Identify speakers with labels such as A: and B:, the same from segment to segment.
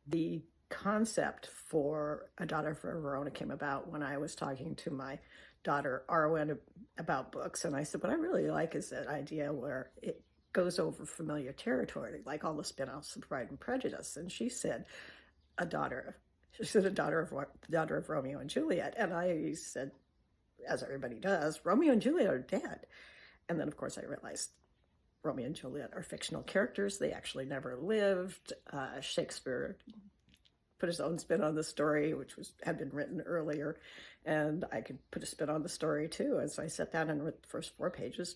A: the concept for A Daughter of Verona came about when I was talking to my daughter Arwen about books, and I said, what I really like is that idea where it goes over familiar territory, like all the spin-offs of Pride and Prejudice. And she said, a daughter, she said, a daughter of Romeo and Juliet. And I said, as everybody does, Romeo and Juliet are dead. And then, of course, I realized Romeo and Juliet are fictional characters. They actually never lived. Shakespeare put his own spin on the story, which had been written earlier, and I could put a spin on the story too. And so I sat down and wrote the first 4 pages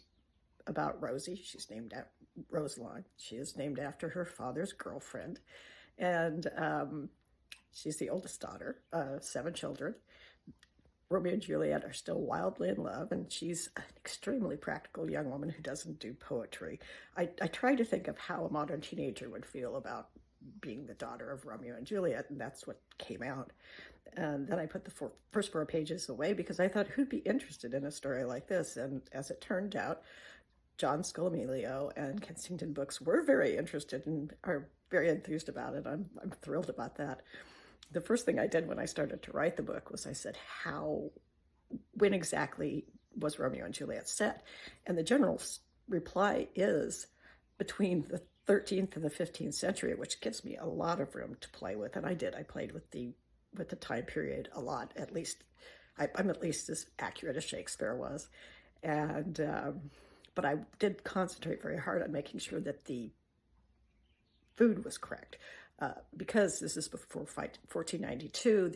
A: about Rosie. She's named after Roselawn. She is named after her father's girlfriend, and she's the oldest daughter of 7 children. Romeo and Juliet are still wildly in love, and she's an extremely practical young woman who doesn't do poetry. I try to think of how a modern teenager would feel about being the daughter of Romeo and Juliet, and that's what came out. And then I put the first 4 pages away because I thought, who'd be interested in a story like this? And as it turned out, John Scolamelio and Kensington Books were very interested and are very enthused about it. I'm thrilled about that. The first thing I did when I started to write the book was I said, when exactly was Romeo and Juliet set? And the general reply is between the 13th and the 15th century, which gives me a lot of room to play with. And I did. I played with the time period a lot. At least I'm at least as accurate as Shakespeare was. And but I did concentrate very hard on making sure that the food was correct. Because this is before 1492,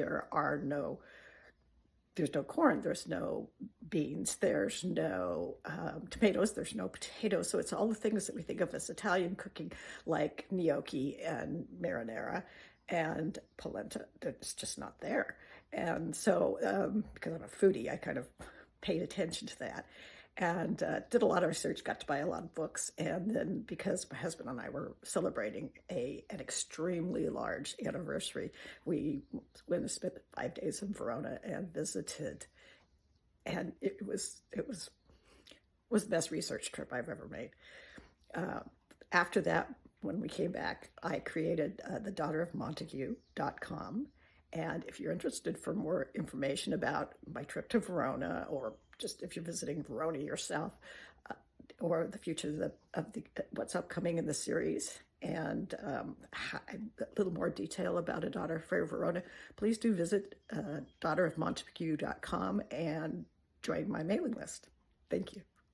A: there's no corn, there's no beans, there's no tomatoes, there's no potatoes. So it's all the things that we think of as Italian cooking, like gnocchi and marinara and polenta. That's just not there. And so, because I'm a foodie, I kind of paid attention to that. And did a lot of research, got to buy a lot of books. And then because my husband and I were celebrating an extremly large anniversary, we went and spent 5 days in Verona and visited. And it was the best research trip I've ever made. After that, when we came back, I created thedaughterofmontague.com. And if you're interested for more information about my trip to Verona, or just if you're visiting Verona yourself, or the future of what's upcoming in the series, and a little more detail about A Daughter of Verona, please do visit daughterofmontague.com and join my mailing list. Thank you.